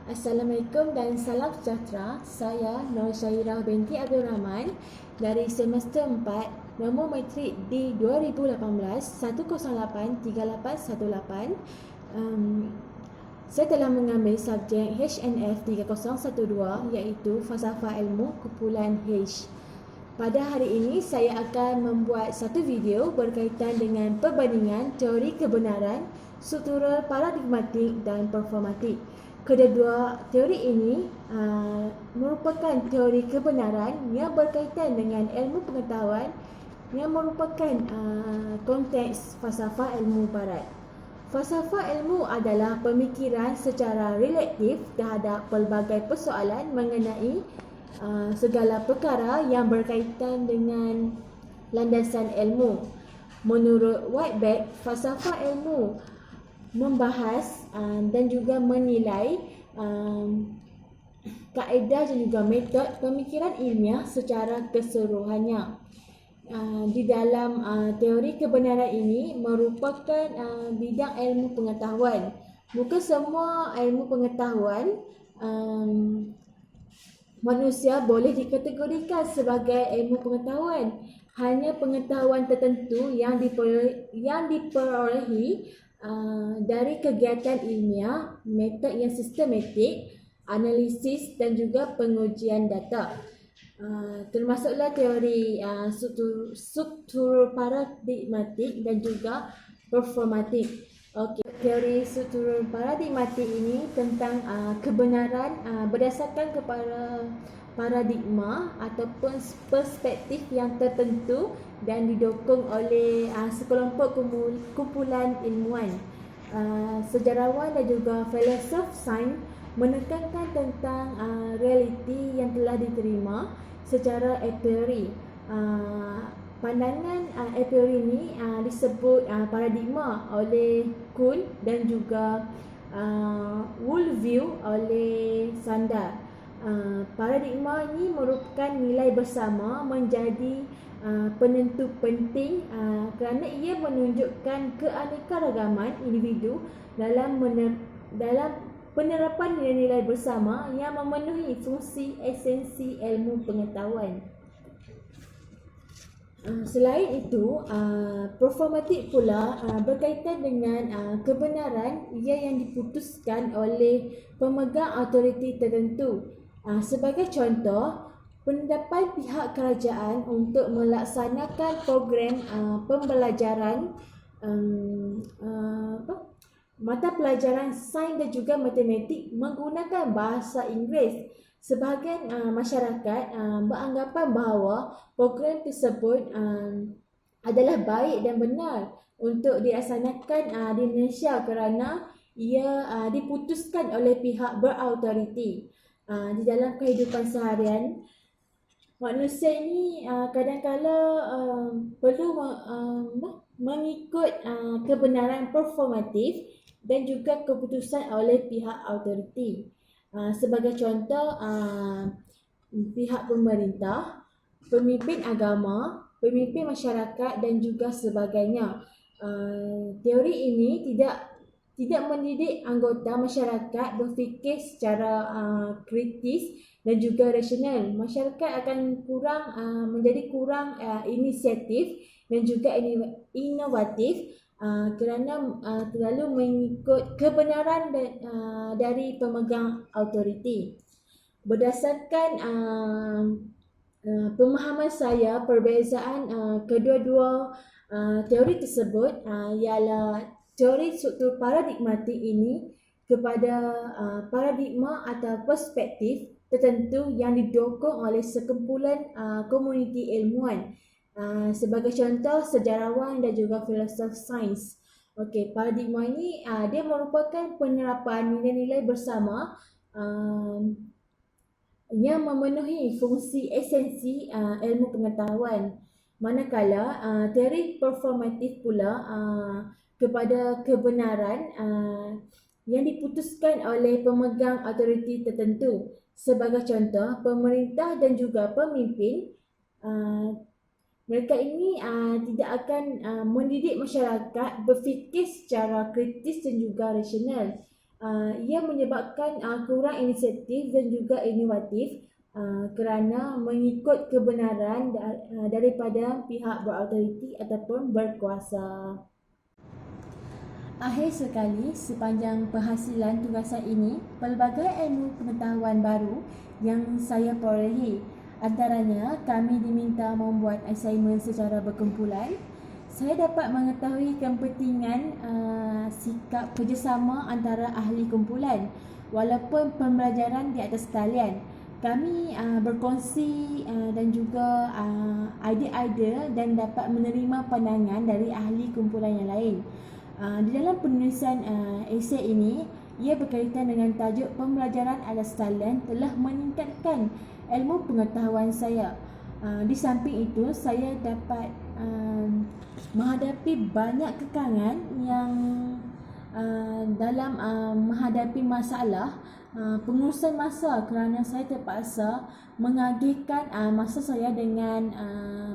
Assalamualaikum dan salam sejahtera. Saya Nur Syairah binti Abdul Rahman dari semester 4 nombor matrik di 2018 1083818. Saya telah mengambil subjek HNF 3012 iaitu Falsafah Ilmu Kumpulan H. Pada hari ini saya akan membuat satu video berkaitan dengan perbandingan teori kebenaran, struktural paradigmatik dan performatik. Kedua teori ini merupakan teori kebenaran yang berkaitan dengan ilmu pengetahuan yang merupakan konteks falsafah ilmu barat. Falsafah ilmu adalah pemikiran secara relatif terhadap pelbagai persoalan mengenai segala perkara yang berkaitan dengan landasan ilmu. Menurut Whiteback, falsafah ilmu membahas dan juga menilai kaedah dan juga metod pemikiran ilmiah secara keseluruhannya. Di dalam teori kebenaran ini merupakan bidang ilmu pengetahuan. Bukan semua ilmu pengetahuan manusia boleh dikategorikan sebagai ilmu pengetahuan. Hanya pengetahuan tertentu yang diperolehi dari kegiatan ilmiah, metod yang sistematik, analisis dan juga pengujian data. Termasuklah teori struktur paradigmatik dan juga performatik. Okey, teori struktur paradigmatik ini tentang kebenaran berdasarkan kepada paradigma ataupun perspektif yang tertentu dan didukung oleh sekelompok kumpulan ilmuwan. Sejarawan dan juga filosof sains menekankan tentang realiti yang telah diterima secara a priori. Pandangan a priori ini disebut paradigma oleh Kuhn dan juga worldview oleh Sandar. Paradigma ini merupakan nilai bersama menjadi penentu penting kerana ia menunjukkan keanekaragaman individu dalam penerapan nilai-nilai bersama yang memenuhi fungsi esensi ilmu pengetahuan. Selain itu, performatik pula berkaitan dengan kebenaran yang diputuskan oleh pemegang autoriti tertentu. Sebagai contoh, pendapat pihak kerajaan untuk melaksanakan program pembelajaran mata pelajaran sains dan juga matematik menggunakan bahasa Inggeris. Sebahagian masyarakat beranggapan bahawa program tersebut adalah baik dan benar untuk dilaksanakan di Malaysia kerana ia diputuskan oleh pihak berautoriti. Di dalam kehidupan seharian, manusia ini kadang-kala perlu mengikut kebenaran performatif dan juga keputusan oleh pihak autoriti. Sebagai contoh, pihak pemerintah, pemimpin agama, pemimpin masyarakat dan juga sebagainya. Teori ini tidak mendidik anggota masyarakat berfikir secara kritis dan juga rasional. Masyarakat akan menjadi kurang inisiatif dan juga inovatif kerana terlalu mengikut kebenaran dari pemegang autoriti. Berdasarkan pemahaman saya, perbezaan kedua-dua teori tersebut ialah teori struktur paradigmatik ini kepada paradigma atau perspektif tertentu yang didukung oleh sekumpulan komuniti ilmuwan. Sebagai contoh, sejarawan dan juga filosof sains. Okey, paradigma ini dia merupakan penerapan nilai-nilai bersama yang memenuhi fungsi esensi ilmu pengetahuan. Manakala teori performatif pula kepada kebenaran yang diputuskan oleh pemegang autoriti tertentu. Sebagai contoh, pemerintah dan juga pemimpin, mereka ini tidak akan mendidik masyarakat berfikir secara kritis dan juga rasional. Ia menyebabkan kurang inisiatif dan juga inovatif kerana mengikut kebenaran daripada pihak berautoriti ataupun berkuasa. Akhir sekali, sepanjang penghasilan tugasan ini, pelbagai ilmu pengetahuan baru yang saya perolehi. Antaranya, kami diminta membuat assignment secara berkumpulan. Saya dapat mengetahui kepentingan sikap kerjasama antara ahli kumpulan walaupun pembelajaran di atas talian. Kami berkongsi dan juga idea-idea dan dapat menerima pandangan dari ahli kumpulan yang lain. Di dalam penulisan esei ini, ia berkaitan dengan tajuk pembelajaran atas talian telah meningkatkan ilmu pengetahuan saya. Di samping itu, saya dapat menghadapi banyak kekangan yang dalam menghadapi masalah pengurusan masa kerana saya terpaksa mengagihkan masa saya dengan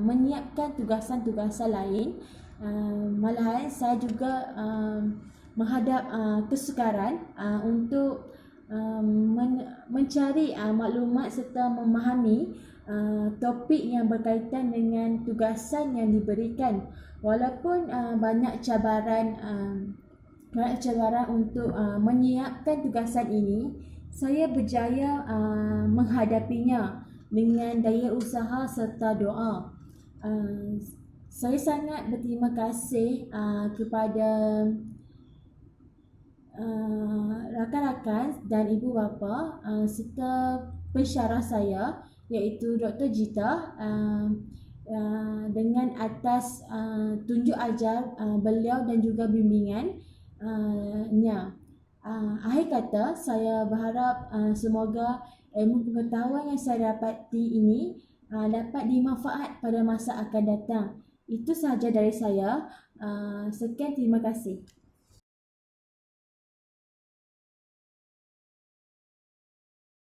menyiapkan tugasan-tugasan lain. Malahan saya juga menghadap kesukaran untuk mencari maklumat serta memahami topik yang berkaitan dengan tugasan yang diberikan. Walaupun banyak cabaran untuk menyiapkan tugasan ini, saya berjaya menghadapinya dengan daya usaha serta doa. Saya sangat berterima kasih kepada rakan-rakan dan ibu bapa serta pensyarah saya iaitu Dr. Jita dengan atas tunjuk ajar beliau dan juga bimbingannya. Akhir kata, saya berharap semoga ilmu pengetahuan yang saya dapati ini dapat dimanfaat pada masa akan datang. Itu sahaja dari saya. Sekian, terima kasih.